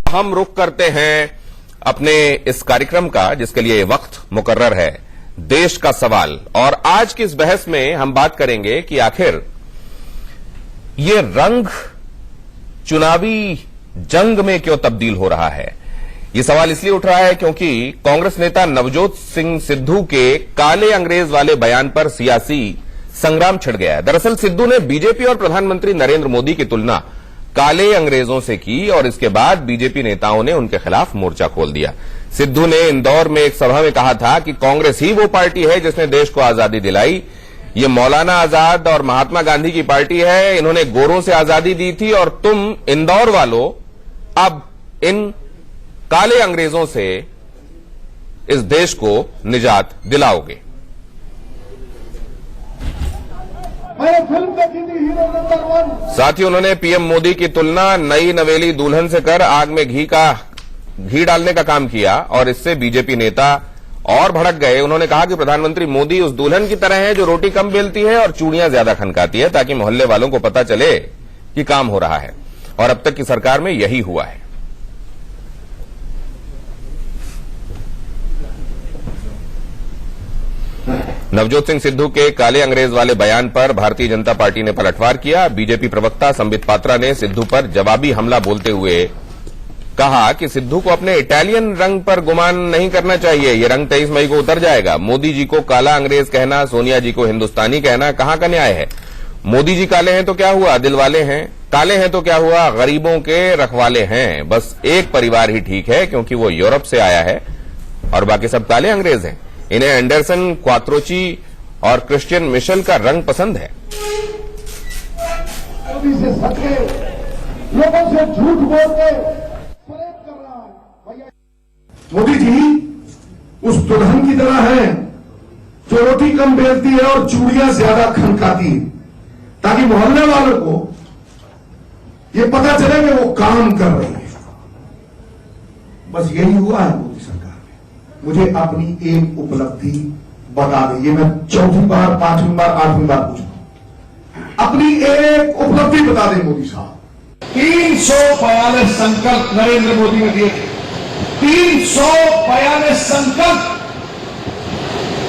हम रुख करते हैं अपने इस कार्यक्रम का, जिसके लिए वक्त मुकर्रर है, देश का सवाल। और आज की इस बहस में हम बात करेंगे कि आखिर ये रंग चुनावी जंग में क्यों तब्दील हो रहा है। ये सवाल इसलिए उठ रहा है क्योंकि कांग्रेस नेता नवजोत सिंह सिद्धू के काले अंग्रेज वाले बयान पर सियासी संग्राम छिड़ गया है। दरअसल सिद्धू ने बीजेपी और प्रधानमंत्री नरेंद्र मोदी की तुलना काले अंग्रेजों से की और इसके बाद बीजेपी नेताओं ने उनके खिलाफ मोर्चा खोल दिया। सिद्धू ने इंदौर में एक सभा में कहा था कि कांग्रेस ही वो पार्टी है जिसने देश को आजादी दिलाई। ये मौलाना आजाद और महात्मा गांधी की पार्टी है, इन्होंने गोरों से आजादी दी थी और तुम इंदौर वालों अब इन काले अंग्रेजों से इस देश को निजात दिलाओगे। साथ ही उन्होंने पीएम मोदी की तुलना नई नवेली दुल्हन से कर आग में घी डालने का काम किया और इससे बीजेपी नेता और भड़क गए। उन्होंने कहा कि प्रधानमंत्री मोदी उस दुल्हन की तरह है जो रोटी कम बेलती है और चूड़ियां ज्यादा खनकाती है, ताकि मोहल्ले वालों को पता चले कि काम हो रहा है। और अब तक की सरकार में यही हुआ है। नवजोत सिंह सिद्धू के काले अंग्रेज वाले बयान पर भारतीय जनता पार्टी ने पलटवार किया। बीजेपी प्रवक्ता संबित पात्रा ने सिद्धू पर जवाबी हमला बोलते हुए कहा कि सिद्धू को अपने इटालियन रंग पर गुमान नहीं करना चाहिए। ये रंग 23 मई को उतर जाएगा। मोदी जी को काला अंग्रेज कहना, सोनिया जी को हिंदुस्तानी कहना कहां का न्याय है। मोदी जी काले हैं तो क्या हुआ, दिल वाले हैं। काले हैं तो क्या हुआ, गरीबों के रखवाले हैं। बस एक परिवार ही ठीक है क्योंकि वो यूरोप से आया है और बाकी सब काले अंग्रेज हैं। इन्हें एंडरसन, क्वात्रोची और क्रिश्चियन मिशेल का रंग पसंद है। लोगों से झूठ बोल के मोदी जी उस दुल्हन की तरह है जो रोटी कम बेलती है और चूड़ियां ज्यादा खनकाती है, ताकि मोहल्ले वालों को ये पता चले कि वो काम कर रही है। बस यही हुआ है मोदी सरकार में। मुझे अपनी एक उपलब्धि बता दें, ये मैं चौथी बार, पांचवी बार, आठवीं बार पूछ रहा हूं। अपनी एक उपलब्धि बता दें मोदी साहब। 342 संकल्प नरेंद्र मोदी ने दिए थे। 342 संकल्प।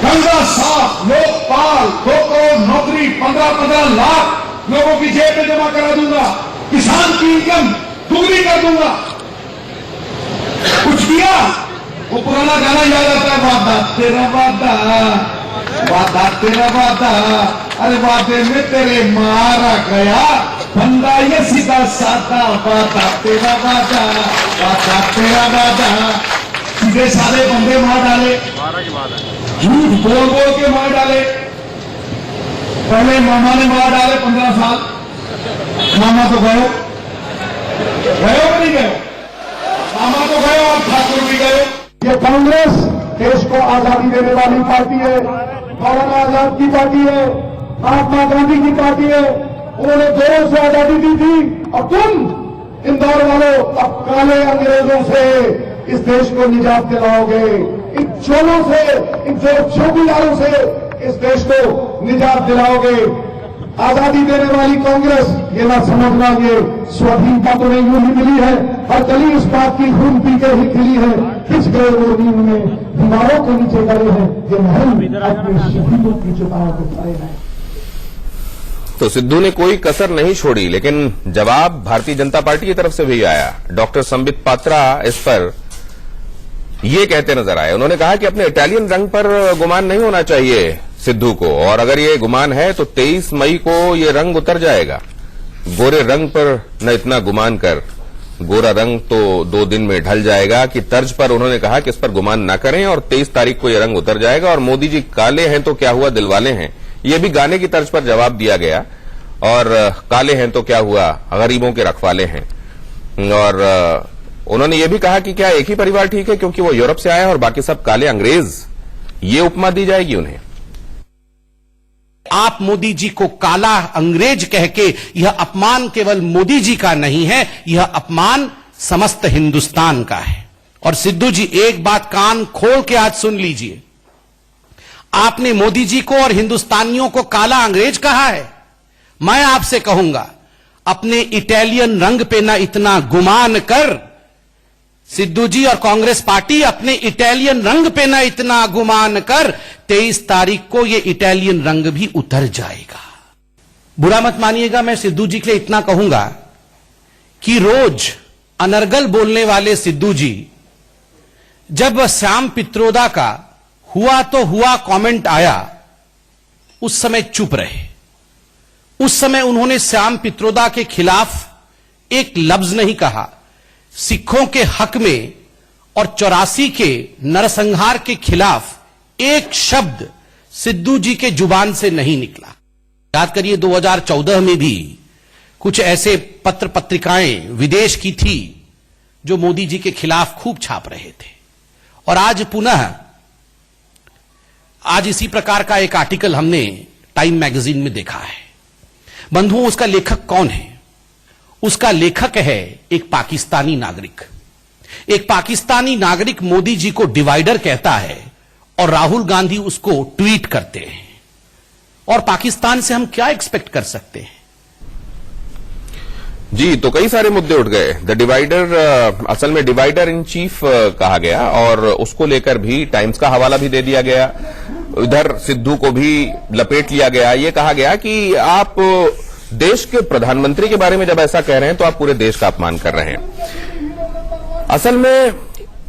गंगा साफ, लोकपाल, 2 करोड़ नौकरी, 15-15 लाख लोगों की जेब में जमा करा दूंगा, किसान की इनकम दुगनी कर दूंगा। कुछ किया? वो पुराना गाना याद आता है, वादा तेरा वादा, वादा तेरा वादा, अरे वादे में तेरे मारा गया बंदा, ये सीधा साधा, वादा तेरा वादा, वादा तेरा वादा। सीधे साधे बंदे मार डाले, झूठ बोल बोल के मार डाले। पहले मामा ने मार डाले 15 साल। मामा तो गए नहीं गए, मामा तो गए और ठाकुर भी गए। ये कांग्रेस देश को आजादी देने वाली पार्टी है, मौलाना आजाद की पार्टी है, महात्मा गांधी की पार्टी है। उन्होंने जोरों से आजादी दी थी और तुम इंदौर वालों अब काले अंग्रेजों से इस देश को निजात दिलाओगे। इन चोरों से, इन चौकीदारों से इस देश को निजात दिलाओगे। आजादी देने वाली कांग्रेस, ये ना समझना ये स्वाधीनता तो नहीं यूं ही मिली है, हर कली इस बात की खून पी के ही खिली है। खिंच गए वो नींद में, दीवारों के नीचे गए हैं, ये महल अपने शहीदों की चिताओं को खड़े हैं। तो सिद्धू ने कोई कसर नहीं छोड़ी, लेकिन जवाब भारतीय जनता पार्टी की तरफ से भी आया। डॉक्टर संबित पात्रा इस पर ये कहते नजर आए। उन्होंने कहा कि अपने इटालियन रंग पर गुमान नहीं होना चाहिए सिद्धू को, और अगर ये गुमान है तो 23 मई को ये रंग उतर जाएगा। गोरे रंग पर न इतना गुमान कर, गोरा रंग तो 2 दिन में ढल जाएगा की तर्ज पर उन्होंने कहा कि इस पर गुमान न करें और 23 तारीख को ये रंग उतर जाएगा। और मोदी जी काले हैं तो क्या हुआ, दिलवाले हैं, ये भी गाने की तर्ज पर जवाब दिया गया। और काले हैं तो क्या हुआ, गरीबों के रखवाले हैं। और उन्होंने ये भी कहा कि क्या एक ही परिवार ठीक है क्योंकि वो यूरोप से आया और बाकी सब काले अंग्रेज, ये उपमा दी जाएगी उन्हें। आप मोदी जी को काला अंग्रेज कह के, यह अपमान केवल मोदी जी का नहीं है, यह अपमान समस्त हिंदुस्तान का है। और सिद्धू जी एक बात कान खोल के आज सुन लीजिए, आपने मोदी जी को और हिंदुस्तानियों को काला अंग्रेज कहा है। मैं आपसे कहूंगा, अपने इटालियन रंग पे ना इतना गुमान कर सिद्धू जी और कांग्रेस पार्टी अपने इटालियन रंग पे न इतना गुमान कर, 23 तारीख को ये इटालियन रंग भी उतर जाएगा। बुरा मत मानिएगा, मैं सिद्धू जी के लिए इतना कहूंगा कि रोज अनर्गल बोलने वाले सिद्धू जी जब श्याम पित्रोदा का हुआ तो हुआ कमेंट आया, उस समय चुप रहे। उस समय उन्होंने श्याम पित्रोदा के खिलाफ एक लफ्ज नहीं कहा। सिखों के हक में और 84 के नरसंहार के खिलाफ एक शब्द सिद्धू जी के जुबान से नहीं निकला। याद करिए 2014 में भी कुछ ऐसे पत्र पत्रिकाएं विदेश की थी जो मोदी जी के खिलाफ खूब छाप रहे थे, और आज पुनः आज इसी प्रकार का एक आर्टिकल हमने टाइम मैगजीन में देखा है। बंधुओं, उसका लेखक कौन है? उसका लेखक है एक पाकिस्तानी नागरिक। एक पाकिस्तानी नागरिक मोदी जी को डिवाइडर कहता है और राहुल गांधी उसको ट्वीट करते हैं। और पाकिस्तान से हम क्या एक्सपेक्ट कर सकते हैं? जी, तो कई सारे मुद्दे उठ गए। द डिवाइडर, असल में डिवाइडर इन चीफ कहा गया, और उसको लेकर भी टाइम्स का हवाला भी दे दिया गया। इधर सिद्धू को भी लपेट लिया गया। ये कहा गया कि आप देश के प्रधानमंत्री के बारे में जब ऐसा कह रहे हैं तो आप पूरे देश का अपमान कर रहे हैं। असल में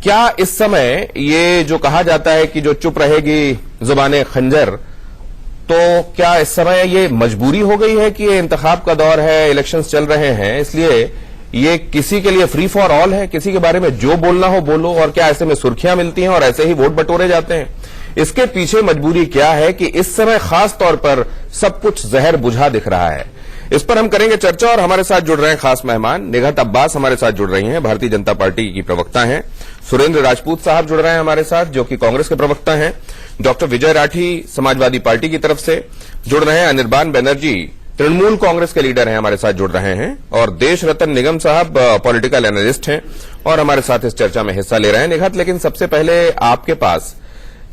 क्या इस समय ये जो कहा जाता है कि जो चुप रहेगी जुबाने खंजर, तो क्या इस समय ये मजबूरी हो गई है कि ये इंतखाब का दौर है, इलेक्शंस चल रहे हैं, इसलिए ये किसी के लिए फ्री फॉर ऑल है, किसी के बारे में जो बोलना हो बोलो, और क्या ऐसे में सुर्खियां मिलती हैं और ऐसे ही वोट बटोरे जाते हैं? इसके पीछे मजबूरी क्या है कि इस समय खास तौर पर सब कुछ जहर बुझा दिख रहा है? इस पर हम करेंगे चर्चा, और हमारे साथ जुड़ रहे हैं खास मेहमान। निघत अब्बास हमारे साथ जुड़ रही हैं, भारतीय जनता पार्टी की प्रवक्ता हैं। सुरेंद्र राजपूत साहब जुड़ रहे हैं हमारे साथ, जो कि कांग्रेस के प्रवक्ता हैं। डॉक्टर विजय राठी समाजवादी पार्टी की तरफ से जुड़ रहे हैं। अनिर्बान बनर्जी तृणमूल कांग्रेस के लीडर हैं, हमारे साथ जुड़ रहे हैं। और देश रतन निगम साहब पॉलिटिकल एनालिस्ट हैं और हमारे साथ इस चर्चा में हिस्सा ले रहे हैं। निघत, लेकिन सबसे पहले आपके पास,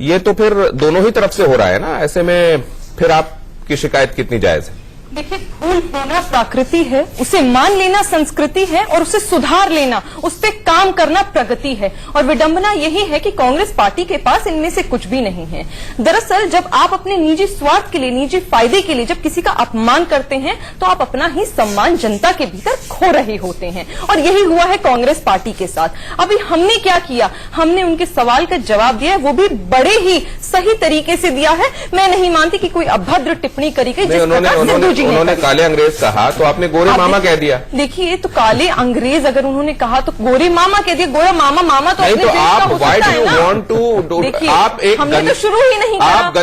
ये तो फिर दोनों ही तरफ से हो रहा है ना, ऐसे में फिर आपकी शिकायत कितनी जायज है? देखिए, भूल होना प्रकृति है, उसे मान लेना संस्कृति है, और उसे सुधार लेना, उस पर काम करना प्रगति है। और विडंबना यही है कि कांग्रेस पार्टी के पास इनमें से कुछ भी नहीं है। दरअसल जब आप अपने निजी स्वार्थ के लिए, निजी फायदे के लिए जब किसी का अपमान करते हैं तो आप अपना ही सम्मान जनता के भीतर खो रहे होते हैं, और यही हुआ है कांग्रेस पार्टी के साथ। अभी हमने क्या किया? हमने उनके सवाल का जवाब दिया है, वो भी बड़े ही सही तरीके से दिया है। मैं नहीं मानती कि कोई अभद्र टिप्पणी करी गई। उन्होंने काले अंग्रेज कहा तो आपने गोरे मामा कह दिया। देखिए, तो काले अंग्रेज अगर उन्होंने कहा तो गोरे मामा कह दिया। गोरा मामा, मामा तो अपने तो देश का आप हो सकता है ना। देखिए, आप एक हमने तो शुरू ही नहीं करा। आप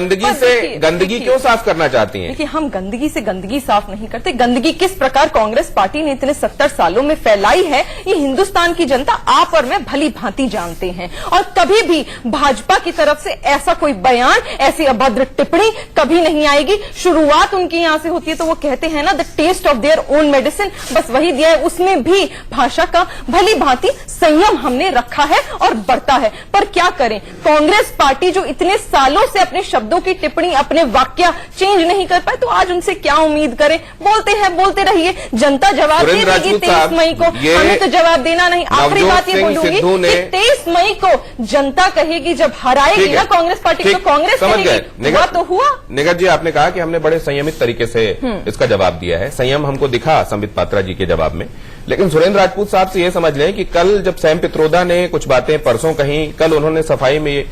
गंदगी क्यों साफ करना चाहती हैं? देखिए, हम गंदगी से गंदगी साफ नहीं करते। गंदगी किस प्रकार कांग्रेस पार्टी ने इतने 70 सालों में फैलाई है, ये हिंदुस्तान की जनता आप और मैं भली भांति जानते हैं। और कभी भी भाजपा की तरफ से ऐसा कोई बयान, ऐसी अभद्र टिप्पणी कभी नहीं आएगी। शुरुआत उनकी यहां से होती है, तो वो कहते हैं ना, the taste of their own medicine, बस वही दिया है। उसमें भी भाषा का भली भांति संयम हमने रखा है और बढ़ता है। पर क्या करें, कांग्रेस पार्टी जो इतने सालों से अपने शब्दों की टिप्पणी, अपने वाक्य चेंज नहीं कर पाए, तो आज उनसे क्या उम्मीद करें? बोलते हैं, बोलते रहिए, जनता जवाब दे देगी 23 मई को। हमें तो जवाब देना नहीं। आखिरी बात ये बोलूंगी कि 23 मई को जनता कहेगी, जब हराएगी ना कांग्रेस पार्टी को, कांग्रेस कहेगी हुआ तो हुआ। निगत जी, आपने कहा कि हमने बड़े संयमित तरीके से इसका जवाब दिया है। संयम हमको दिखा संबित पात्रा जी के जवाब में। लेकिन सुरेंद्र राजपूत साहब से यह समझ लें कि कल जब सैम पित्रोदा ने कुछ बातें परसों कही, कल उन्होंने सफाई में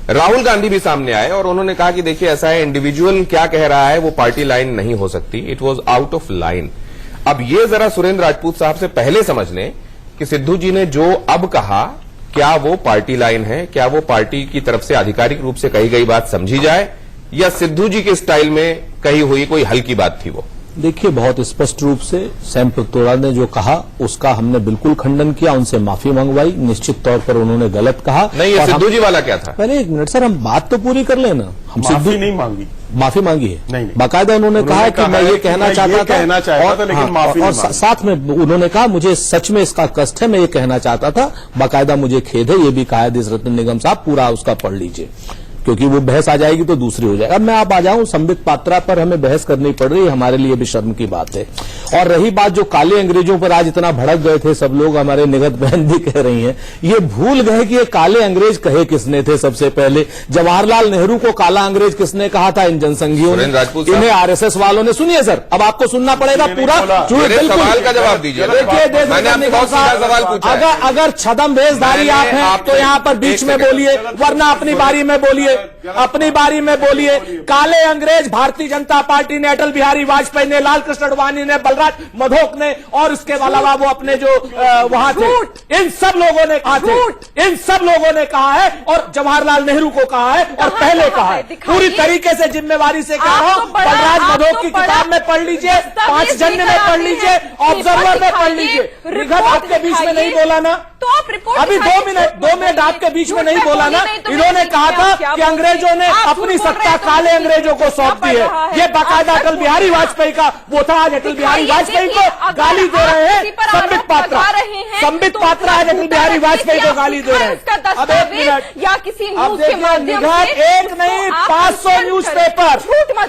राहुल गांधी भी सामने आए और उन्होंने कहा कि देखिए ऐसा है, इंडिविजुअल क्या कह रहा है वो पार्टी लाइन नहीं हो सकती, it was out of line. अब ये जरा सुरेंद्र राजपूत साहब से पहले समझ लें कि सिद्धू जी ने जो अब कहा, क्या वो पार्टी लाइन है? क्या वो पार्टी की तरफ से आधिकारिक रूप से कही गई बात समझी जाए, या सिद्धू जी के स्टाइल में कही हुई कोई हल्की बात थी वो? देखिए, बहुत स्पष्ट रूप से सैम पित्रोदा ने जो कहा उसका हमने बिल्कुल खंडन किया, उनसे माफी मंगवाई। निश्चित तौर पर उन्होंने गलत कहा। नहीं, ये सिद्धू जी वाला क्या था? पहले एक मिनट सर, हम बात तो पूरी कर लेना। हम सिद्धू नहीं मांगी, माफी मांगी है नहीं। बाकायदा उन्होंने कहा कि मैं ये कहना चाहता था, लेकिन माफी और साथ में उन्होंने कहा मुझे सच में इसका कष्ट है, मैं ये कहना चाहता था, बाकायदा मुझे खेद है, ये भी कहा देश रत्न निगम साहब, पूरा उसका पढ़ लीजिए। क्योंकि वो बहस आ जाएगी तो दूसरी हो जाएगी। अब मैं आप आ जाऊं, संबित पात्रा पर हमें बहस करनी पड़ रही है, हमारे लिए भी शर्म की बात है। और रही बात जो काले अंग्रेजों पर आज इतना भड़क गए थे सब लोग, हमारे निगत बहन भी कह रही हैं, ये भूल गए कि ये काले अंग्रेज कहे किसने थे। सबसे पहले जवाहरलाल नेहरू को काला अंग्रेज किसने कहा था? इन जनसंघियों ने, इन्हें आरएसएस वालों ने। सुनिए सर, अब आपको सुनना पड़ेगा पूरा। सवाल का जवाब दीजिए। अगर छदम भेषधारी आप हैं तो यहां पर बीच में बोलिए, वरना अपनी बारी में बोलिए, अपनी बारी में बोलिए। काले अंग्रेज भारतीय जनता पार्टी ने, अटल बिहारी वाजपेयी ने, लाल कृष्ण अडवाणी ने, बलराज मधोक ने, और इसके अलावा वो अपने जो वहां थे, इन सब लोगों ने कहा थे, इन सब लोगों ने कहा है, और जवाहरलाल नेहरू को कहा है, और पहले कहा है। पूरी तरीके से जिम्मेवारी से कह रहा हूं। बलराज मधोक की किताब में पढ़ लीजिए, 5 जन्य में पढ़ लीजिए, ऑब्जर्वर में पढ़ लीजिए। निगत आपके बीच में नहीं बोला ना, तो आप रिपोर्ट अभी 2 मिनट आपके बीच में नहीं बोला ना। इन्होंने कहा था कि अंग्रेजों ने अपनी सत्ता काले अंग्रेजों को सौंप दी है। ये बाकायदा अटल बिहारी वाजपेयी का वो था। आज अटल बिहारी वाजपेयी को गाली दे रहे हैं संबित पात्रा। संबित पात्रा आज अटल बिहारी वाजपेयी को गाली दे रहे हैं। अब 1 मिनट, या किसी अब देखिए, निगत एक नहीं 500 न्यूज़पेपर,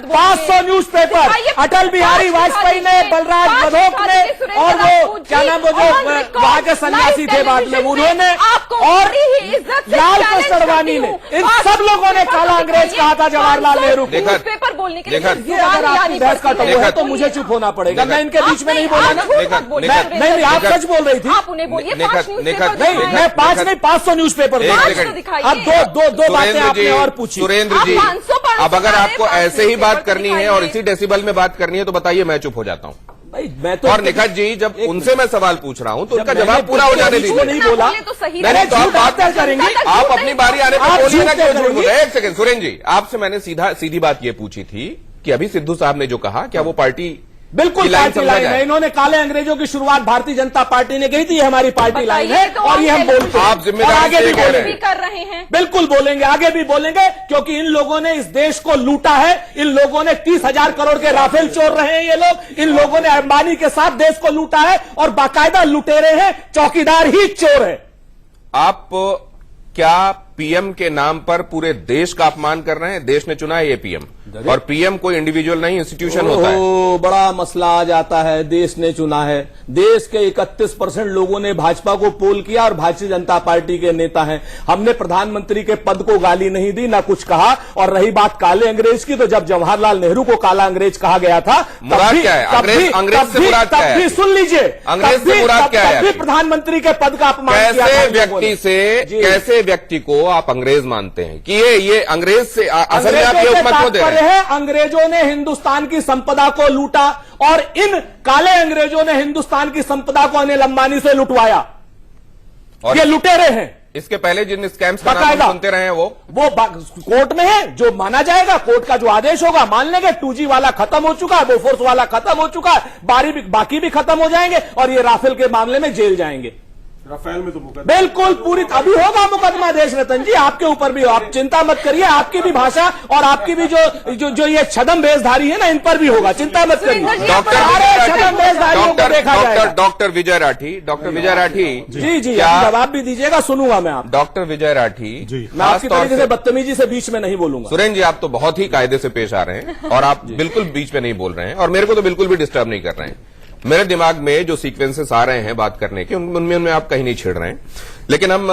500 न्यूज़पेपर अटल बिहारी वाजपेयी ने, बलराज मधोक ने, और वो क्या नाम, वो जो वहां के सन्यासी थे बाद में उन्होंने, और लाल कृष्ण अडवाणी ने, इन सब लोगों ने काला अंग्रेज कहा था जवाहरलाल नेहरू को। पेपर बोलने के लिए ये अगर आपकी बहस का टॉपिक है तो मुझे चुप होना पड़ेगा। मैं इनके बीच में नहीं बोला ना। नहीं, आप सच बोल रही थी। आप उन्हें बोलिए, नहीं, मैं 5 नहीं 500 न्यूज़पेपर। अब दो बातें आपने और पूछी। सुरेंद्र जी, अब अगर आपको ऐसे ही बात करनी है और इसी डेसिबल में बात करनी है तो बताइए, मैं चुप हो जाता हूं। मैं तो, और निखत जी, जब उनसे मैं सवाल पूछ रहा हूं तो उनका जवाब पूरा हो जाने दीजिए। नहीं बोला तो सही नहीं, तो आप बात करेंगे, आप अपनी बारी आने पर बोलिए ना, क्यों झूठ बोल रहे हैं। 1 सेकंड सुरेंद्र जी, आपसे मैंने सीधी बात ये पूछी थी कि अभी सिद्धू साहब ने जो कहा, क्या वो पार्टी बिल्कुल पार्टी लाइन है? इन्होंने काले अंग्रेजों की शुरुआत भारतीय जनता पार्टी ने की थी, ये हमारी पार्टी लाइन है, और ये हम बोलते हैं। आप जिम्मेदारी आगे भी बोलेंगे, कर रहे हैं, बिल्कुल बोलेंगे, आगे भी बोलेंगे, क्योंकि इन लोगों ने इस देश को लूटा है। इन लोगों ने 30,000 करोड़ के राफेल चोर रहे हैं ये लोग। इन लोगों ने अंबानी के साथ देश को लूटा है, और बाकायदा लुटेरे हैं, चौकीदार ही चोर है। आप क्या पीएम के नाम पर पूरे देश का अपमान कर रहे हैं? देश ने चुना है ये पीएम, और पीएम कोई इंडिविजुअल नहीं, इंस्टीट्यूशन होता है। बड़ा मसला आ जाता है, देश ने चुना है। देश के 31% लोगों ने भाजपा को पोल किया, और भारतीय जनता पार्टी के नेता हैं। हमने प्रधानमंत्री के पद को गाली नहीं दी, ना कुछ कहा। और रही बात काले अंग्रेज की, तो जब जवाहरलाल नेहरू को काला अंग्रेज कहा गया था, मुराद क्या है? अंग्रेज से मुराद क्या है? तब भी सुन लीजिए, अंग्रेज से मुराद क्या है? तब भी प्रधानमंत्री के पद का अपमान किया। कैसे व्यक्ति को आप अंग्रेज मानते हैं कि ये अंग्रेज से असल में आप ये उपमत दे रहे हैं? अंग्रेजों ने हिंदुस्तान की संपदा को लूटा, और इन काले अंग्रेजों ने हिंदुस्तान की संपदा को अनिल अंबानी से लुटवाया, और ये लुटेरे हैं। इसके पहले जिन स्कैम्स का नाम हम सुनते रहे हैं वो कोर्ट में है, जो माना जाएगा, कोर्ट का जो आदेश होगा मान लेंगे। 2G वाला खत्म हो चुका है, बोफोर्स वाला खत्म हो चुका है, बाकी भी खत्म हो जाएंगे, और ये राफेल के मामले में जेल जाएंगे। राफेल में तो बिल्कुल पूरी अभी होगा मुकदमा देश रतन जी, आपके ऊपर भी, आप चिंता मत करिए। आपकी भी भाषा और आपकी भी जो ये छदम भेषधारी है ना, इन पर भी होगा, चिंता मत करिए। छदम भेषधारियों को देखा जाएगा। डॉक्टर विजय राठी, जी आप जवाब भी दीजिएगा, सुनूंगा मैं आप। डॉक्टर विजय राठी, मैं आपकी तरीके से बदतमीजी से बीच में नहीं बोलूंगा। सुरेंद्र जी, आप तो बहुत ही कायदे से पेश आ रहे हैं, और आप बिल्कुल बीच में नहीं बोल रहे हैं, और मेरे को तो बिल्कुल भी डिस्टर्ब नहीं कर रहे हैं। मेरे दिमाग में जो सीक्वेंसेस आ रहे हैं बात करने के, उनमें आप कहीं नहीं छेड़ रहे हैं। लेकिन हम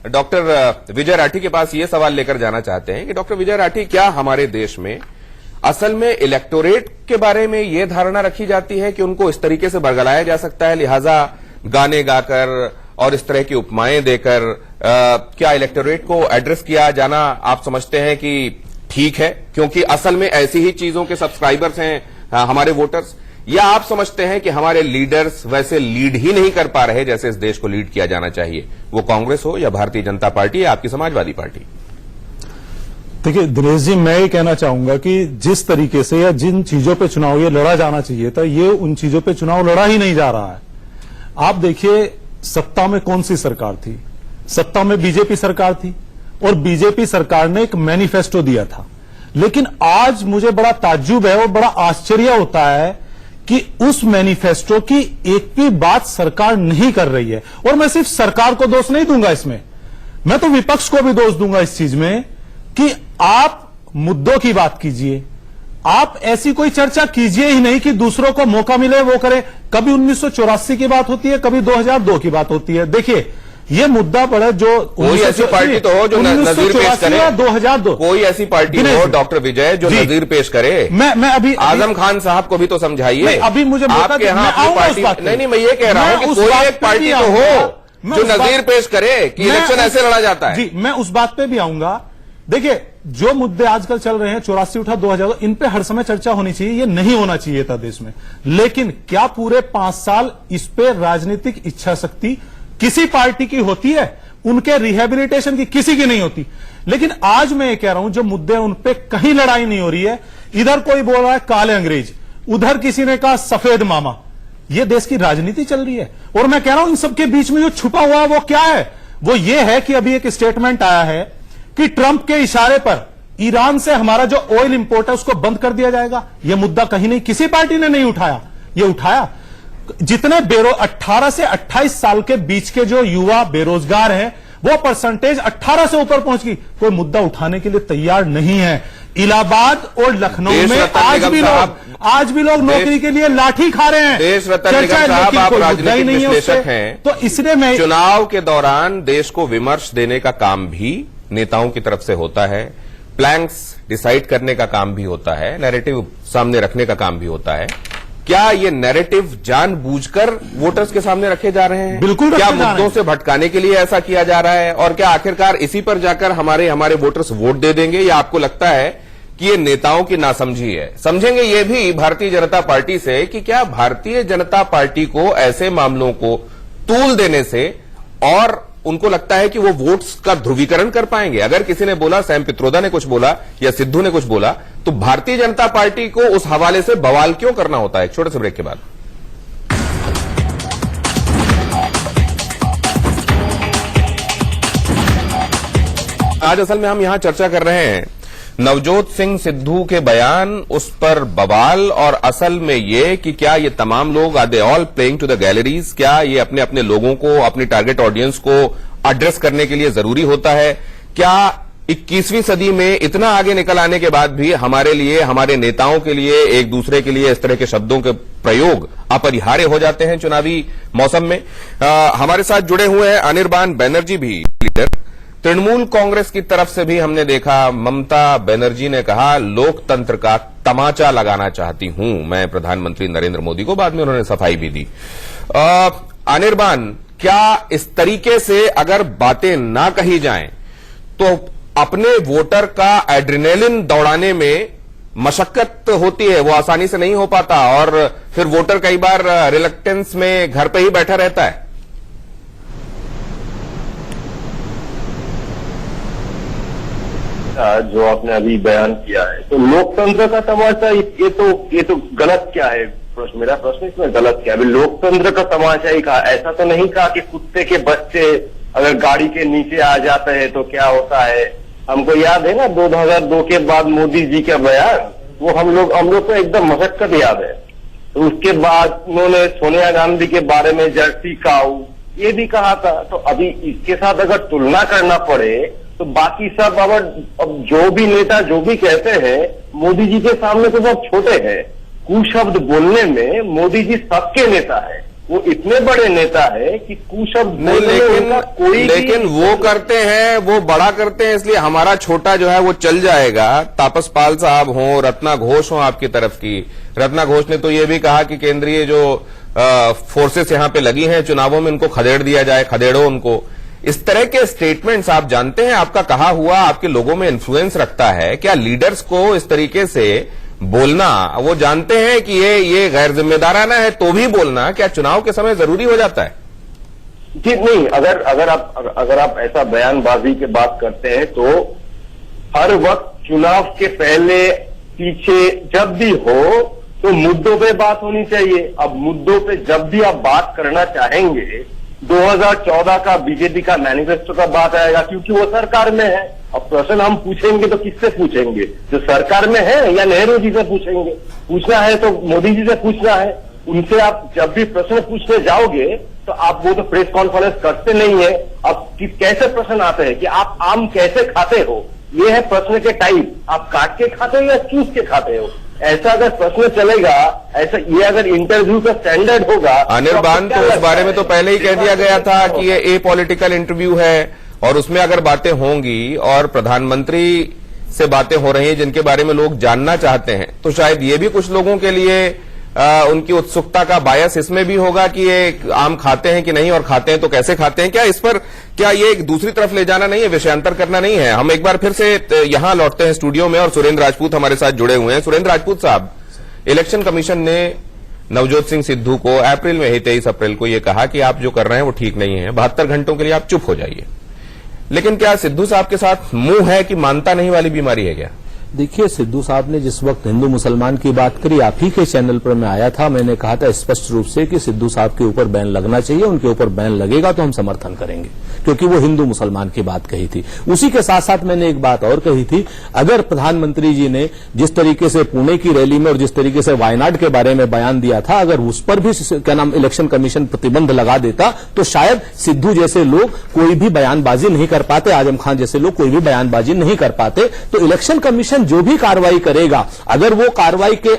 डॉक्टर विजय राठी के पास ये सवाल लेकर जाना चाहते हैं कि डॉक्टर विजय राठी, क्या हमारे देश में असल में इलेक्टोरेट के बारे में ये धारणा रखी जाती है कि उनको इस तरीके से बरगलाया जा सकता है, लिहाजा गाने गाकर और इस तरह की उपमाएं देकर क्या इलेक्टोरेट को एड्रेस किया जाना आप समझते हैं कि ठीक है, क्योंकि असल में ऐसी ही चीजों के सब्सक्राइबर्स हैं हमारे वोटर्स? या आप समझते हैं कि हमारे लीडर्स वैसे लीड ही नहीं कर पा रहे जैसे इस देश को लीड किया जाना चाहिए, वो कांग्रेस हो या भारतीय जनता पार्टी या आपकी समाजवादी पार्टी? देखिए दिनेश जी, मैं ये कहना चाहूंगा कि जिस तरीके से या जिन चीजों पे चुनाव ये लड़ा जाना चाहिए था, ये उन चीजों पे चुनाव लड़ा ही नहीं जा रहा है। आप देखिए, सत्ता में कौन सी सरकार थी? सत्ता में बीजेपी सरकार थी, और बीजेपी सरकार ने एक मैनिफेस्टो दिया था। लेकिन आज मुझे बड़ा ताज्जुब है और बड़ा आश्चर्य होता है कि उस मैनिफेस्टो की एक भी बात सरकार नहीं कर रही है। और मैं सिर्फ सरकार को दोष नहीं दूंगा इसमें, मैं तो विपक्ष को भी दोष दूंगा इस चीज में कि आप मुद्दों की बात कीजिए, आप ऐसी कोई चर्चा कीजिए ही नहीं कि दूसरों को मौका मिले वो करे। कभी 1984 की बात होती है, कभी 2002 की बात होती है। देखिए ये मुद्दा पड़ा जो कोई ऐसी पार्टी तो हो जो नजीर पेश करे, 2002 कोई ऐसी पार्टी हो डॉक्टर विजय जो नजीर पेश करे। मैं अभी आजम खान साहब को भी तो समझाइए। अभी मुझे आपके यहाँ अपनी पार्टी नहीं, मैं ये कह रहा हूं कि कोई एक पार्टी तो हो जो नजीर पेश करे कि इलेक्शन ऐसे लड़ा जाता है। जी मैं उस बात पे भी आऊंगा। देखिए जो मुद्दे आजकल चल रहे हैं, 84 उठा 2000, इन पे हर समय चर्चा होनी चाहिए, ये नहीं होना चाहिए था देश में। लेकिन क्या पूरे 5 साल इस पे राजनीतिक इच्छा शक्ति किसी पार्टी की होती है? उनके रिहेबिलिटेशन की किसी की नहीं होती। लेकिन आज मैं ये कह रहा हूं जो मुद्दे हैं उन पे कहीं लड़ाई नहीं हो रही है। इधर कोई बोल रहा है काले अंग्रेज, उधर किसी ने कहा सफेद मामा। ये देश की राजनीति चल रही है। और मैं कह रहा हूं इन सबके बीच में जो छुपा हुआ है वो क्या है? वो ये है कि अभी एक स्टेटमेंट आया है कि ट्रंप के इशारे पर ईरान से हमारा जो ऑयल इंपोर्ट है उसको बंद कर दिया जाएगा। यह मुद्दा कहीं नहीं, किसी पार्टी ने नहीं उठाया। ये उठाया जितने 18 से 28 साल के बीच के जो युवा बेरोजगार हैं वो परसेंटेज 18 से ऊपर पहुंच गई। कोई मुद्दा उठाने के लिए तैयार नहीं है। इलाहाबाद और लखनऊ में आज भी लोग नौकरी के लिए लाठी खा रहे हैं। देश रत्न निगम साहब, आप राजनीतिक विश्लेषक हैं, तो इसलिए मैं चुनाव के दौरान देश को विमर्श देने का काम भी नेताओं की तरफ से होता है, प्लैंक्स डिसाइड करने का काम भी होता है, नैरेटिव सामने रखने का काम भी होता है। क्या ये नैरेटिव जानबूझकर वोटर्स के सामने रखे जा रहे हैं? बिल्कुल। क्या मुद्दों से भटकाने के लिए ऐसा किया जा रहा है? और क्या आखिरकार इसी पर जाकर हमारे वोटर्स वोट दे देंगे, या आपको लगता है कि ये नेताओं की नासमझी है? समझेंगे ये भी भारतीय जनता पार्टी से कि क्या भारतीय जनता पार्टी को ऐसे मामलों को तूल देने से और उनको लगता है कि वो वोट्स का ध्रुवीकरण कर पाएंगे? अगर किसी ने बोला, सैम पित्रोदा ने कुछ बोला या सिद्धू ने कुछ बोला, तो भारतीय जनता पार्टी को उस हवाले से बवाल क्यों करना होता है? एक छोटे से ब्रेक के बाद आज असल में हम यहां चर्चा कर रहे हैं नवजोत सिंह सिद्धू के बयान, उस पर बवाल, और असल में ये कि क्या ये तमाम लोग are they all playing to the galleries? क्या ये अपने अपने लोगों को, अपनी टारगेट ऑडियंस को एड्रेस करने के लिए जरूरी होता है? क्या 21वीं सदी में इतना आगे निकल आने के बाद भी हमारे लिए, हमारे नेताओं के लिए, एक दूसरे के लिए इस तरह के शब्दों के प्रयोग अपरिहार्य हो जाते हैं चुनावी मौसम में? हमारे साथ जुड़े हुए हैं अनिर्बान बनर्जी भी लीडर। तृणमूल कांग्रेस की तरफ से भी हमने देखा, ममता बनर्जी ने कहा लोकतंत्र का तमाचा लगाना चाहती हूं मैं प्रधानमंत्री नरेंद्र मोदी को। बाद में उन्होंने सफाई भी दी। अनिर्बान, क्या इस तरीके से अगर बातें ना कही जाएं तो अपने वोटर का एड्रेनलिन दौड़ाने में मशक्कत होती है, वो आसानी से नहीं हो पाता, और फिर वोटर कई बार रिलक्टेंस में घर पे ही बैठा रहता है? जो आपने अभी बयान किया है, तो लोकतंत्र का तमाशा, ये तो गलत क्या है? मेरा प्रश्न इसमें गलत क्या है? अभी लोकतंत्र का तमाशा ही कहा, ऐसा तो नहीं कहा कि कुत्ते के बच्चे अगर गाड़ी के नीचे आ जाते हैं तो क्या होता है। हमको याद है ना 2002 के बाद मोदी जी का बयान, वो हम लोग को एकदम मशक्कत याद है। तो उसके बाद उन्होंने सोनिया गांधी के बारे में जर्सी काऊ ये भी कहा था। तो अभी इसके साथ अगर तुलना करना पड़े तो बाकी सब अब जो भी नेता जो भी कहते हैं, मोदी जी के सामने तो सब छोटे हैं। कुशब्द बोलने में मोदी जी सबके नेता है, वो इतने बड़े नेता है कि कुशब्द बोलने में उनका कोई, लेकिन वो करते हैं, वो बड़ा करते हैं, इसलिए हमारा छोटा जो है वो चल जाएगा। तापस पाल साहब हों, रत्ना घोष हों आपकी तरफ की। रत्ना घोष ने तो ये भी कहा कि केंद्रीय जो फोर्सेस यहां पे लगी हैं चुनावों में, उनको खदेड़ दिया जाए, खदेड़ो उनको। इस तरह के स्टेटमेंट्स आप जानते हैं, आपका कहा हुआ आपके लोगों में इन्फ्लुएंस रखता है? क्या लीडर्स को इस तरीके से बोलना, वो जानते हैं कि ये गैर जिम्मेदाराना है तो भी बोलना क्या चुनाव के समय जरूरी हो जाता है? जी नहीं, अगर आप ऐसा बयानबाजी की बात करते हैं तो हर वक्त चुनाव के पहले पीछे जब भी हो तो मुद्दों पे बात होनी चाहिए। अब मुद्दों पे जब भी आप बात करना चाहेंगे, 2014 का बीजेपी का मैनिफेस्टो का बात आएगा, क्योंकि वो सरकार में है। अब प्रश्न हम पूछेंगे तो किससे पूछेंगे? जो सरकार में है या नेहरू जी से पूछेंगे? पूछना है तो मोदी जी से पूछना है। उनसे आप जब भी प्रश्न पूछने जाओगे तो आप वो तो प्रेस कॉन्फ्रेंस करते नहीं है। अब कैसे प्रश्न आते हैं कि आप आम कैसे खाते हो, ये है प्रश्न के टाइप, आप काट के खाते हो या चूस के खाते हो। ऐसा अगर प्रश्न चलेगा, ऐसा ये अगर इंटरव्यू का स्टैंडर्ड होगा, अनिर्बान तो उस बारे में तो पहले ही कह दिया गया था कि ये ए पॉलिटिकल इंटरव्यू है और उसमें अगर बातें होंगी और प्रधानमंत्री से बातें हो रही हैं जिनके बारे में लोग जानना चाहते हैं, तो शायद ये भी कुछ लोगों के लिए उनकी उत्सुकता का बायस इसमें भी होगा कि ये आम खाते हैं कि नहीं, और खाते हैं तो कैसे खाते हैं। क्या इस पर क्या ये एक दूसरी तरफ ले जाना नहीं है, विषयांतर करना नहीं है? हम एक बार फिर से यहां लौटते हैं स्टूडियो में और सुरेंद्र राजपूत हमारे साथ जुड़े हुए हैं। सुरेंद्र राजपूत साहब, इलेक्शन कमीशन ने नवजोत सिंह सिद्धू को अप्रैल में ही 23 अप्रैल को यह कहा कि आप जो कर रहे हैं वो ठीक नहीं है, 72 घंटों के लिए आप चुप हो जाइए। लेकिन क्या सिद्धू साहब के साथ मुंह है कि मानता नहीं वाली बीमारी है क्या? देखिए, सिद्धू साहब ने जिस वक्त हिंदू मुसलमान की बात करी, आप ही के चैनल पर मैं आया था, मैंने कहा था स्पष्ट रूप से कि सिद्धू साहब के ऊपर बैन लगना चाहिए, उनके ऊपर बैन लगेगा तो हम समर्थन करेंगे, क्योंकि वो हिंदू मुसलमान की बात कही थी। उसी के साथ साथ मैंने एक बात और कही थी, अगर प्रधानमंत्री जी ने जिस तरीके से पुणे की रैली में और जिस तरीके से वायनाड के बारे में बयान दिया था, अगर उस पर भी क्या नाम इलेक्शन कमीशन प्रतिबंध लगा देता तो शायद सिद्धू जैसे लोग कोई भी बयानबाजी नहीं कर पाते, आजम खान जैसे लोग कोई भी बयानबाजी नहीं कर पाते। तो इलेक्शन कमीशन जो भी कार्रवाई करेगा, अगर वो कार्रवाई के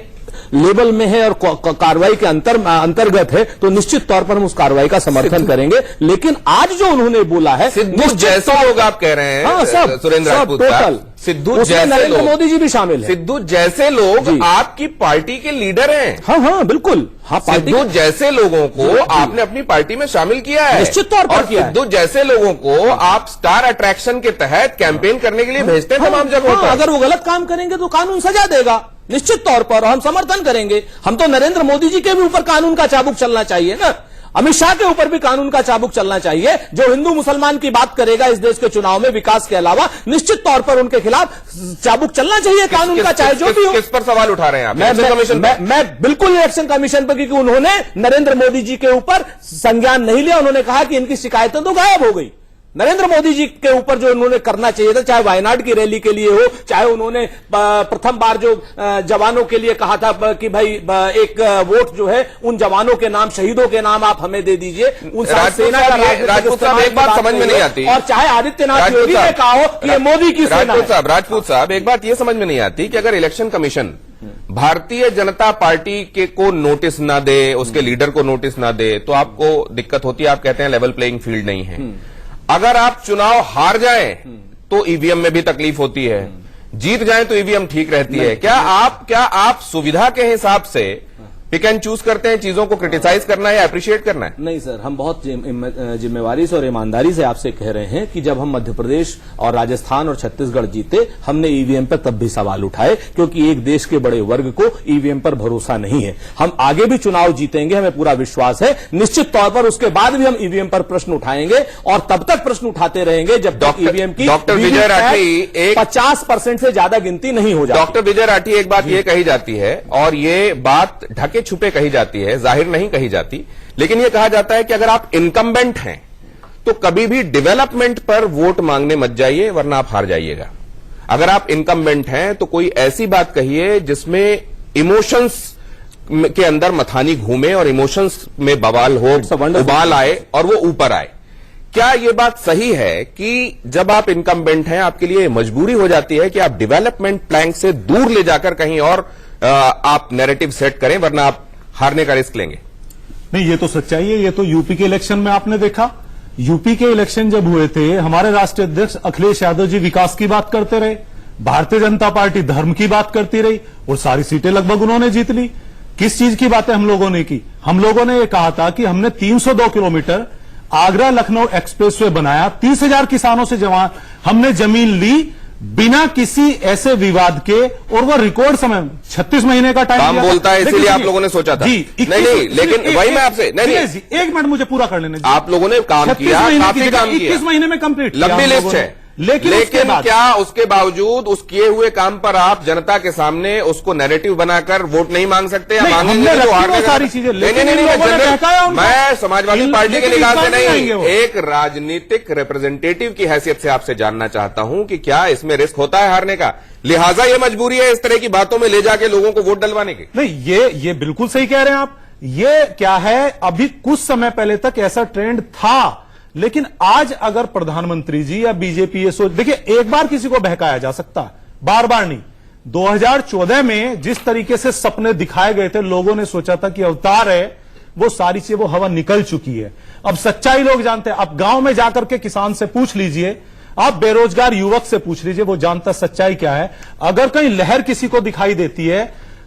लेवल में है और कार्रवाई के अंतर्गत है, तो निश्चित तौर पर हम उस कार्रवाई का समर्थन करेंगे। लेकिन आज जो उन्होंने बोला है, सिद्धू जैसे लोग आप कह रहे हैं, हाँ, सब सुरेंद्र राजपूत टोटल, सिद्धू जैसे नरेंद्र लोग, मोदी जी भी शामिल है। सिद्धू जैसे लोग आपकी पार्टी के लीडर हैं। हाँ हाँ बिल्कुल, हाँ, सिद्धू जैसे लोगों को आपने अपनी पार्टी में शामिल किया है, निश्चित तौर पर किया है। सिद्धू जैसे लोगों को आप स्टार अट्रैक्शन के तहत कैंपेन करने के लिए भेजते हैं तमाम जगहों पर। अगर वो गलत काम करेंगे तो कानून सजा देगा, निश्चित तौर पर, और हम समर्थन करेंगे। हम तो नरेंद्र मोदी जी के भी ऊपर कानून का चाबुक चलना चाहिए ना, अमित शाह के ऊपर भी कानून का चाबुक चलना चाहिए। जो हिंदू मुसलमान की बात करेगा इस देश के चुनाव में विकास के अलावा, निश्चित तौर पर उनके खिलाफ चाबुक चलना चाहिए कानून का, चाहे जो भी हो। किस पर सवाल उठा रहे हैं आप? मैं बिल्कुल इलेक्शन कमीशन पर, क्योंकि उन्होंने नरेंद्र मोदी जी के ऊपर संज्ञान नहीं लिया। उन्होंने कहा कि इनकी शिकायतें तो गायब हो गई। नरेंद्र मोदी जी के ऊपर जो उन्होंने करना चाहिए था, चाहे वायनाड की रैली के लिए हो, चाहे उन्होंने प्रथम बार जो जवानों के लिए कहा था कि भाई एक वोट जो है उन जवानों के नाम, शहीदों के नाम आप हमें दे दीजिए, उन सेना का राजपूत साहब एक बात समझ में नहीं आती, और चाहे आदित्यनाथ योगी ने कहा हो कि ये मोदी की सेना है। राजपूत साहब एक बात ये समझ में नहीं आती कि अगर election commission Bharatiya Janata party के को नोटिस ना दे, उसके लीडर को नोटिस ना दे, तो आपको दिक्कत होती है। आप कहते हैं लेवल प्लेइंग फील्ड नहीं है। अगर आप चुनाव हार जाएं तो ईवीएम में भी तकलीफ होती है, जीत जाएं तो ईवीएम ठीक रहती है। क्या आप सुविधा के हिसाब से पिक एंड चूज करते हैं, चीजों को क्रिटिसाइज करना है या अप्रिशिएट करना है? नहीं सर, हम बहुत जिम्मेवारी से और ईमानदारी से आपसे कह रहे हैं कि जब हम मध्य प्रदेश और राजस्थान और छत्तीसगढ़ जीते, हमने ईवीएम पर तब भी सवाल उठाए, क्योंकि एक देश के बड़े वर्ग को ईवीएम पर भरोसा नहीं है। हम आगे भी चुनाव जीतेंगे, हमें पूरा विश्वास है। निश्चित तौर पर उसके बाद भी हम ईवीएम पर प्रश्न उठाएंगे और तब तक प्रश्न उठाते रहेंगे जब तक ईवीएम की डॉक्टर विजय राठी 50% से ज्यादा गिनती नहीं हो जाती। डॉक्टर विजय राठी एक बात ये कही जाती है, और ये बात ढके छुपे कही जाती है, जाहिर नहीं कही जाती, लेकिन यह कहा जाता है कि अगर आप इनकम्बेंट हैं तो कभी भी डेवलपमेंट पर वोट मांगने मत जाइए, वरना आप हार जाइएगा। अगर आप इनकम्बेंट हैं तो कोई ऐसी बात कहिए जिसमें इमोशंस के अंदर मथानी घूमे और इमोशंस में बवाल हो, उबाल आए और वो ऊपर आए। क्या यह बात सही है कि जब आप इनकम्बेंट हैं आपके लिए मजबूरी हो जाती है कि आप डेवलपमेंट प्लैंक से दूर ले जाकर कहीं और आप नैरेटिव सेट करें, वरना आप हारने का रिस्क लेंगे? नहीं, ये तो सच्चाई है। ये तो यूपी के इलेक्शन में आपने देखा। यूपी के इलेक्शन जब हुए थे, हमारे राष्ट्रीय अध्यक्ष अखिलेश यादव जी विकास की बात करते रहे, भारतीय जनता पार्टी धर्म की बात करती रही, और सारी सीटें लगभग उन्होंने जीत ली। किस चीज की बातें हम लोगों ने की? हम लोगों ने ये कहा था कि हमने 302 किलोमीटर आगरा लखनऊ एक्सप्रेसवे बनाया, 30,000 किसानों से हमने जमीन ली बिना किसी ऐसे विवाद के, और वो रिकॉर्ड समय 36 महीने का टाइम काम बोलता है, इसीलिए आप लोगों ने सोचा था। जी, नहीं, लेकिन वही मैं आपसे नहीं, एक मिनट मुझे पूरा कर लेने। आप लोगों ने काम किया, काफी काम किया, 21 महीने में कंप्लीट, लंबी लिस्ट है। लेकिन क्या उसके बावजूद उस किए हुए काम पर आप जनता के सामने उसको नैरेटिव बनाकर वोट नहीं मांग सकते या मांगेंगे तो हारने सारी चीजें? नहीं, मैं समाजवादी पार्टी के लिहाज से नहीं, एक राजनीतिक रिप्रेजेंटेटिव की हैसियत से आपसे जानना चाहता हूं कि क्या इसमें रिस्क होता है हारने का, लिहाजा ये मजबूरी है इस तरह की बातों में ले जाके लोगों को वोट डलवाने की? नहीं, ये बिल्कुल सही कह रहे हैं आप। ये क्या है, अभी कुछ समय पहले तक ऐसा ट्रेंड था, लेकिन आज अगर प्रधानमंत्री जी या बीजेपी ये सोच, देखिए एक बार किसी को बहकाया जा सकता है, बार बार नहीं। 2014 में जिस तरीके से सपने दिखाए गए थे, लोगों ने सोचा था कि अवतार है, वो सारी चीजें, वो हवा निकल चुकी है। अब सच्चाई लोग जानते हैं। आप गांव में जाकर के किसान से पूछ लीजिए, आप बेरोजगार युवक से पूछ लीजिए, वो जानता सच्चाई क्या है। अगर कहीं लहर किसी को दिखाई देती है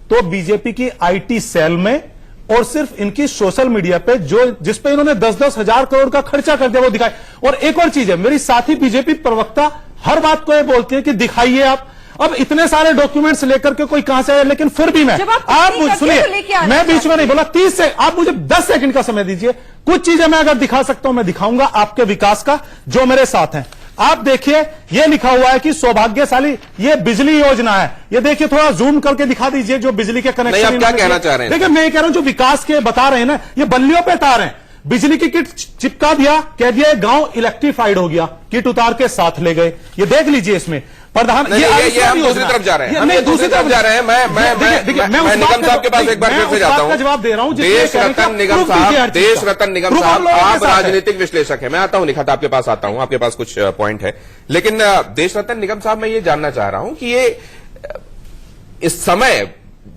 तो बीजेपी की आईटी सेल में और सिर्फ इनकी सोशल मीडिया पे, जो जिसपे इन्होंने 10-10 हजार करोड़ का खर्चा कर दिया, वो दिखाए। और एक और चीज है, मेरी साथी बीजेपी प्रवक्ता हर बात को ये बोलती है कि दिखाइए आप। अब इतने सारे डॉक्यूमेंट्स लेकर के कोई कहां से आए, लेकिन फिर भी मैं, आप सुनिए, मैं बीच में नहीं बोला, 30 से आप मुझे 10 सेकंड का समय दीजिए। कुछ चीजें मैं अगर दिखा सकता हूं, मैं दिखाऊंगा आपके विकास का, जो मेरे साथ हैं। आप देखिए, ये लिखा हुआ है कि सौभाग्यशाली, ये बिजली योजना है। ये देखिए, थोड़ा जूम करके दिखा दीजिए जो बिजली के कनेक्शन। आप क्या कहना चाह रहे हैं? देखिए, मैं ये कह रहा हूं जो विकास के बता रहे हैं ना, ये बल्लियों पे तार हैं। बिजली की किट चिपका दिया, कह दिया गांव इलेक्ट्रीफाइड हो गया, किट उतार के साथ ले गए। ये देख लीजिए इसमें प्रधान, ये हम दूसरी तरफ जा रहे हैं, हम दूसरी तरफ जा रहे हैं। मैं निगम साहब के पास एक बार फिर से जाता हूं। जवाब दे रहा हूं। देश रत्न निगम साहब, आप राजनीतिक विश्लेषक हैं। मैं आता हूं निखत, आपके पास आता हूं, आपके पास कुछ पॉइंट है। लेकिन देश रत्न निगम साहब, मैं ये जानना चाह रहा हूं कि ये इस समय,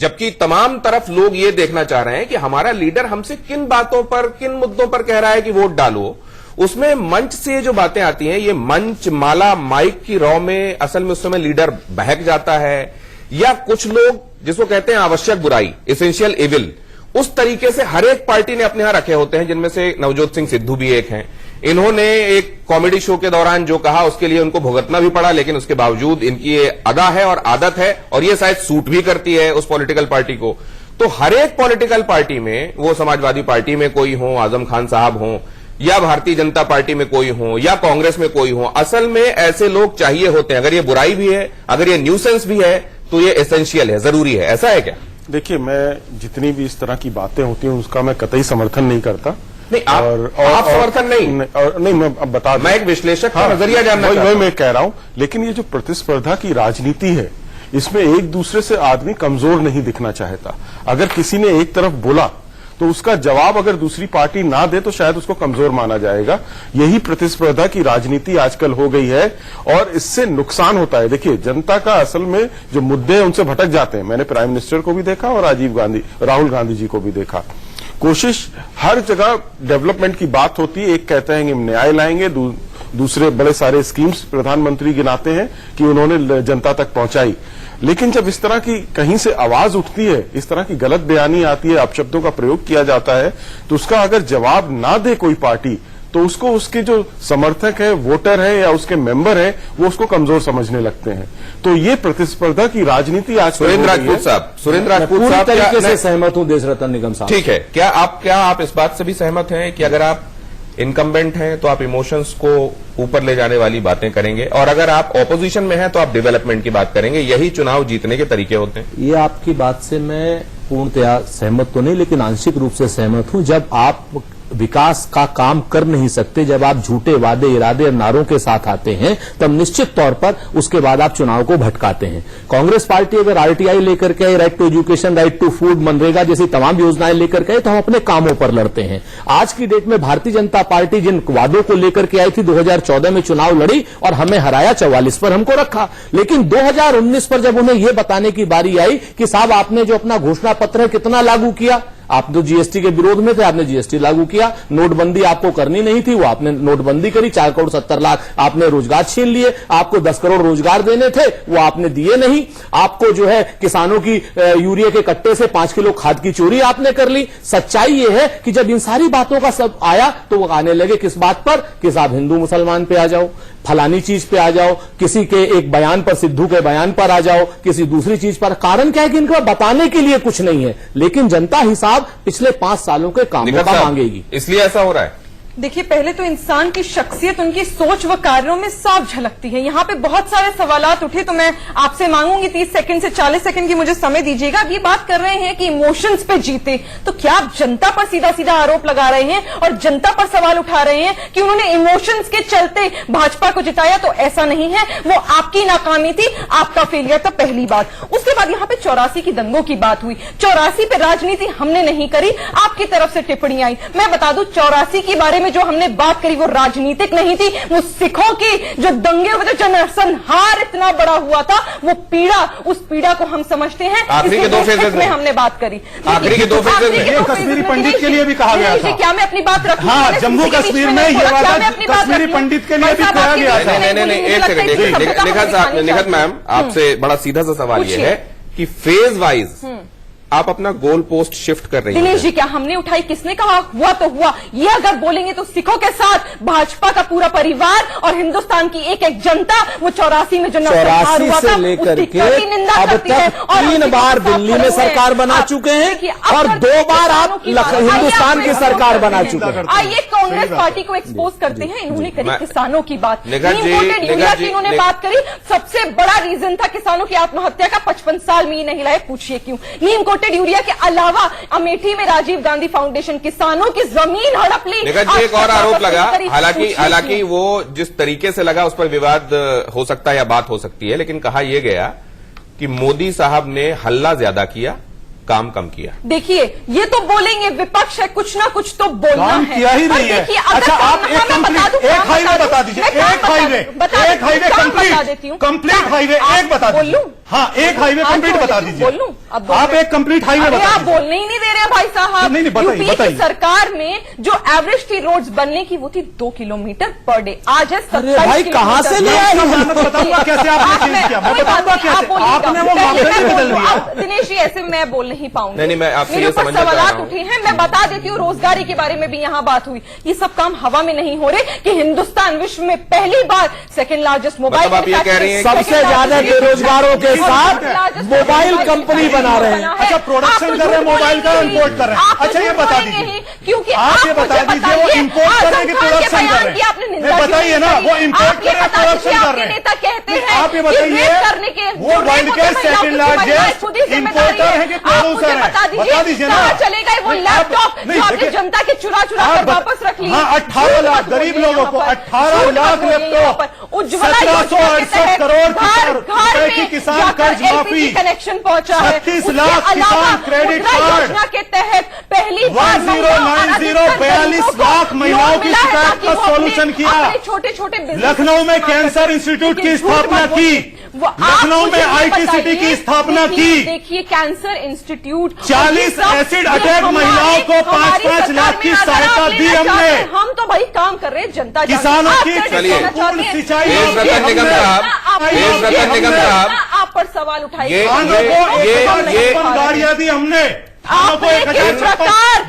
जबकि तमाम तरफ लोग ये देखना चाह रहे हैं कि हमारा लीडर हमसे किन बातों पर, किन मुद्दों पर कह रहा है कि वोट डालो, उसमें मंच से जो बातें आती हैं, ये मंच, माला, माइक की रॉ में असल में उस समय लीडर बहक जाता है, या कुछ लोग जिसको कहते हैं आवश्यक बुराई, एसेंशियल इविल, उस तरीके से हर एक पार्टी ने अपने यहां रखे होते हैं, जिनमें से नवजोत सिंह सिद्धू भी एक हैं। इन्होंने एक कॉमेडी शो के दौरान जो कहा, उसके लिए उनको भुगतना भी पड़ा, लेकिन उसके बावजूद इनकी ये अदा है और आदत है, और ये शायद सूट भी करती है उस पॉलिटिकल पार्टी को। तो हर एक पॉलिटिकल पार्टी में, वो समाजवादी पार्टी में कोई हो, आजम खान साहब हों, या भारतीय जनता पार्टी में कोई हो, या कांग्रेस में कोई हो, असल में ऐसे लोग चाहिए होते हैं। अगर ये बुराई भी है, अगर ये न्यूसेंस भी है, तो ये एसेंशियल है, जरूरी है। ऐसा है क्या? देखिए, मैं जितनी भी इस तरह की बातें होती हैं उसका मैं कतई समर्थन नहीं करता। नहीं, आप समर्थन नहीं, मैं अब बता दूं, मैं एक विश्लेषक का नजरिया जानना चाहता हूं। मैं कह रहा हूं, लेकिन ये जो प्रतिस्पर्धा की राजनीति है, इसमें एक दूसरे से आदमी कमजोर नहीं दिखना चाहता। अगर किसी ने एक तरफ बोला तो उसका जवाब अगर दूसरी पार्टी ना दे तो शायद उसको कमजोर माना जाएगा। यही प्रतिस्पर्धा की राजनीति आजकल हो गई है, और इससे नुकसान होता है। देखिए, जनता का असल में जो मुद्दे हैं उनसे भटक जाते हैं। मैंने प्राइम मिनिस्टर को भी देखा और राहुल गांधी जी को भी देखा। कोशिश हर जगह डेवलपमेंट की बात होती है, एक कहते हैं कि न्याय लाएंगे, दूसरे बड़े सारे स्कीम्स प्रधानमंत्री गिनाते हैं कि उन्होंने जनता तक पहुंचाई। लेकिन जब इस तरह की कहीं से आवाज उठती है, इस तरह की गलत बयानी आती है, अपशब्दों का प्रयोग किया जाता है, तो उसका अगर जवाब ना दे कोई पार्टी, तो उसको उसके जो समर्थक है, वोटर है या उसके मेंबर है, वो उसको कमजोर समझने लगते हैं। तो ये प्रतिस्पर्धा की राजनीति आज सुरेंद्र राजपूत साहब, पूरी तरीके से सहमत हूं देश रत्न निगम साहब। ठीक है, क्या आप इस बात से भी सहमत हैं कि अगर आप इनकम्बेंट हैं तो आप इमोशंस को ऊपर ले जाने वाली बातें करेंगे, और अगर आप ऑपोजिशन में हैं तो आप डेवलपमेंट की बात करेंगे? यही चुनाव जीतने के तरीके होते हैं। ये आपकी बात से मैं पूर्णतया सहमत तो नहीं, लेकिन आंशिक रूप से सहमत हूं। जब आप विकास का काम कर नहीं सकते, जब आप झूठे वादे, इरादे और नारों के साथ आते हैं, तब निश्चित तौर पर उसके बाद आप चुनाव को भटकाते हैं। कांग्रेस पार्टी अगर आरटीआई लेकर के, right to education, right to food, MNREGA जैसी तमाम योजनाएं लेकर के, तो हम अपने कामों पर लड़ते हैं। आज की डेट में भारतीय जनता पार्टी जिन वादों को लेकर के आई थी, 2014 में चुनाव लड़ी और हमें हराया, 44 पर हमको रखा, लेकिन 2019 पर जब उन्हें यह बताने की बारी आई कि साहब आपने जो अपना घोषणा पत्र है कितना लागू किया, आप तो जीएसटी के विरोध में थे, आपने जीएसटी लागू किया। नोटबंदी आपको करनी नहीं थी, वो आपने नोटबंदी करी। 4 करोड़ 70 लाख आपने रोजगार छीन लिए। आपको 10 करोड़ रोजगार देने थे, वो आपने दिए नहीं। आपको जो है किसानों की यूरिया के कट्टे से 5 किलो खाद की चोरी आपने कर ली। सच्चाई ये है कि जब इन सारी बातों का सब आया तो वो आने लगे किस बात पर कि साहब हिंदू मुसलमान पे आ जाओ, फलानी चीज पे आ जाओ, किसी के एक बयान पर, सिद्धू के बयान पर आ जाओ, किसी दूसरी चीज पर। कारण क्या है कि इनको बताने के लिए कुछ नहीं है, लेकिन जनता हिसाब पिछले 5 सालों के कामों का मांगेगी, इसलिए ऐसा हो रहा है। देखिए, पहले तो इंसान की शख्सियत उनकी सोच व कार्यों में साफ झलकती है। यहाँ पे बहुत सारे सवालात उठे, तो मैं आपसे मांगूंगी 30 सेकंड से 40 सेकंड की मुझे समय दीजिएगा। अब ये बात कर रहे हैं कि इमोशंस पे जीते, तो क्या आप जनता पर सीधा सीधा आरोप लगा रहे हैं और जनता पर सवाल उठा रहे हैं कि उन्होंने इमोशंस के चलते भाजपा को जिताया? तो ऐसा नहीं है, वो आपकी नाकामी थी, आपका फेलियर था, पहली बात। उसके बाद यहाँ पे 84 की दंगों की बात हुई। 84 पे राजनीति हमने नहीं करी, आपकी तरफ से टिप्पणी आई। मैं बता दूं, 84 के बारे में जो हमने बात करी वो राजनीतिक नहीं थी, वो सिखों की जो दंगे हुए थे, जो नरसंहार इतना बड़ा हुआ था, वो पीड़ा, उस पीड़ा को हम समझते हैं। आखिरी के 2 फेजेस में हमने बात करी, आखिरी के 2 फेजेस में कश्मीरी पंडित के लिए भी कहा गया था। क्या मैं अपनी बात रखूं? हाँ, जम्मू कश्मीर में ये वादा कश्मीरी पंडित के लिए भी कहा गया था। नहीं, एक सेकंड, निखत मैम, आपसे बड़ा सीधा सा सवाल ये है कि फेज वाइज आप अपना गोल पोस्ट शिफ्ट कर रही हैं। दिनेश जी, क्या हमने उठाई? किसने कहा? हुआ तो हुआ। ये अगर बोलेंगे तो सिखों के साथ भाजपा का पूरा परिवार और हिंदुस्तान की एक एक जनता, वो 84 में जो नरसंहार हुआ था, लेकर उसकी के कड़ी निंदा अब करती है। तक और 3 बार दिल्ली में सरकार बना चुके हैं और 2 बार आप हिंदुस्तान की सरकार बना चुके हैं। आइए कांग्रेस पार्टी को एक्सपोज करते हैं। इन्होंने करी किसानों की बात, निखत जी, यूरिया की इन्होंने बात करी। सबसे बड़ा रीजन था किसानों की आत्महत्या का, 55 साल में ये नहीं लाए, पूछिए क्यों? नीम कोटेड यूरिया के अलावा अमेठी में राजीव गांधी फाउंडेशन किसानों की जमीन हड़प ली। निखत जी, एक और आरोप लगा, हालांकि वो जिस तरीके से लगा उस पर विवाद हो सकता है या बात हो सकती है, लेकिन कहा यह गया कि मोदी साहब ने हल्ला ज्यादा किया, काम कम किया। देखिए, ये तो बोलेंगे, विपक्ष है, कुछ ना कुछ तो बोलना काम है। किया ही नहीं है। अच्छा, आप एक कंप्लीट एक हाईवे बता दीजिए, एक हाईवे कंप्लीट हाईवे एक बता दीजिए। हाँ, एक हाईवे कंप्लीट बता दीजिए। बोलूं? आप एक कंप्लीट हाईवे बता आप दीजिए। बोलने ही नहीं दे रहे हैं भाई साहब। नहीं, बताइए, यूपी की सरकार में जो एवरेज थी रोड्स बनने की, वो थी 2 किलोमीटर पर डे। आज है 27 भाई, कहां से लिया है? मैं बताऊंगा कैसे आपने चेंज किया, मैं बताऊंगा कैसे आपने वो मामले ही बदल दिया। दिनेश जी, ऐसे मैं बोल नहीं पाऊंगी। नहीं, मैं आपसे मेरे ये ऊपर समझना चाह रहा सवाल हूं। उठे हैं, मैं बता देती हूँ। रोजगारी के बारे में भी यहाँ बात हुई। ये सब काम हवा में नहीं हो रहे कि हिंदुस्तान विश्व में पहली बार सेकंड लार्जेस्ट मोबाइल, मतलब आप ये कह रही हैं सबसे ज्यादा बेरोजगारों के साथ मोबाइल कंपनी बना रहे हैं। अच्छा, प्रोडक्शन कर रहे हैं मोबाइल का, इंपोर्ट कर रहे हैं। अच्छा, ये बता दीजिए, क्योंकि आप ये बता दीजिए वो इंपोर्ट कर रहे हैं कि प्रोडक्शन कर रहे हैं? बताइए ना, वो इंपोर्ट कर रहे हैं, प्रोडक्शन कर रहे हैं? नेता कहते हैं आप ये बताइए, वो वर्ल्ड के सेकंड लार्जेस्ट इंपोर्टर है कि प्रोड्यूसर है? बता दीजिए ना। चलेगा वो लैपटॉप जो आपकी जनता के चुरा कर वापस रख लिए। हाँ, 18 लाख गरीब लोगों को 18 लाख लैपटॉप, 1768 करोड़ रुपए की किसान कर्ज माफी, कनेक्शन पहुंचा है। 36 लाख किसान क्रेडिट कार्ड योजना के तहत पहली 1090 42 लाख महिलाओं की शिकायत का सोल्यूशन किया। छोटे छोटे लखनऊ में कैंसर इंस्टीट्यूट की स्थापना की, लखनऊ में आईटी सिटी की स्थापना की। देखिए, कैंसर इंस्टीट्यूट, 40 एसिड अटैक महिलाओं को 5-5 लाख की सहायता दी हमने। हम तो भाई काम कर रहे हैं, जनता किसानों की संपूर्ण सिंचाई रतन निगम साहब, आप पर सवाल उठाइए। ये गाड़ियां दी हमने, आपने किस प्रकार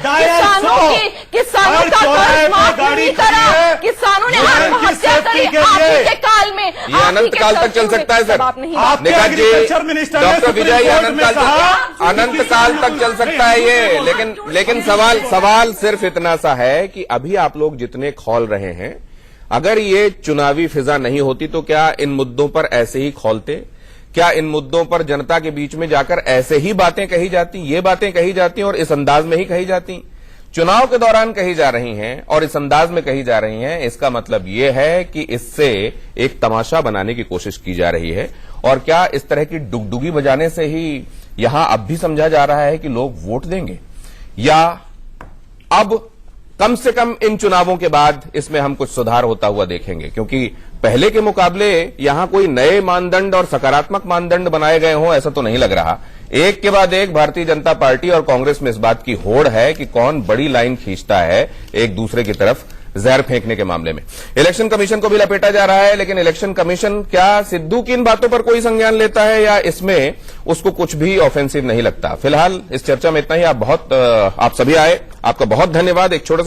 किसानों का कर्ज माफ नहीं करा? किसानों ने आत्महत्या करी आपके के काल में। ये अनंत काल तक चल सकता है सर। निखत जी, डॉक्टर विजय, अनंत काल तक चल सकता है ये। लेकिन सवाल सिर्फ इतना सा है कि अभी आप लोग जितने खौल रहे हैं, अगर ये चुनावी फिजा नहीं होती तो क्या इन मुद्दों पर ऐसे ही खौलते? क्या इन मुद्दों पर जनता के बीच में जाकर ऐसे ही बातें कही जाती, ये बातें कही जाती और इस अंदाज में ही कही जाती? चुनाव के दौरान कही जा रही हैं और इस अंदाज में कही जा रही हैं, इसका मतलब यह है कि इससे एक तमाशा बनाने की कोशिश की जा रही है। और क्या इस तरह की डुगडुगी बजाने से ही यहां अब भी समझा जा रहा है कि लोग वोट देंगे, या अब कम से कम इन चुनावों के बाद इसमें हम कुछ सुधार होता हुआ देखेंगे? क्योंकि पहले के मुकाबले यहां कोई नए मानदंड और सकारात्मक मानदंड बनाए गए हों ऐसा तो नहीं लग रहा। एक के बाद एक भारतीय जनता पार्टी और कांग्रेस में इस बात की होड़ है कि कौन बड़ी लाइन खींचता है एक दूसरे की तरफ जहर फेंकने के मामले में। इलेक्शन कमीशन को भी लपेटा जा रहा है, लेकिन इलेक्शन कमीशन क्या सिद्धू की इन बातों पर कोई संज्ञान लेता है या इसमें उसको कुछ भी ऑफेंसिव नहीं लगता? फिलहाल इस चर्चा में इतना ही। आप सभी आए, आपका बहुत धन्यवाद। एक छोटा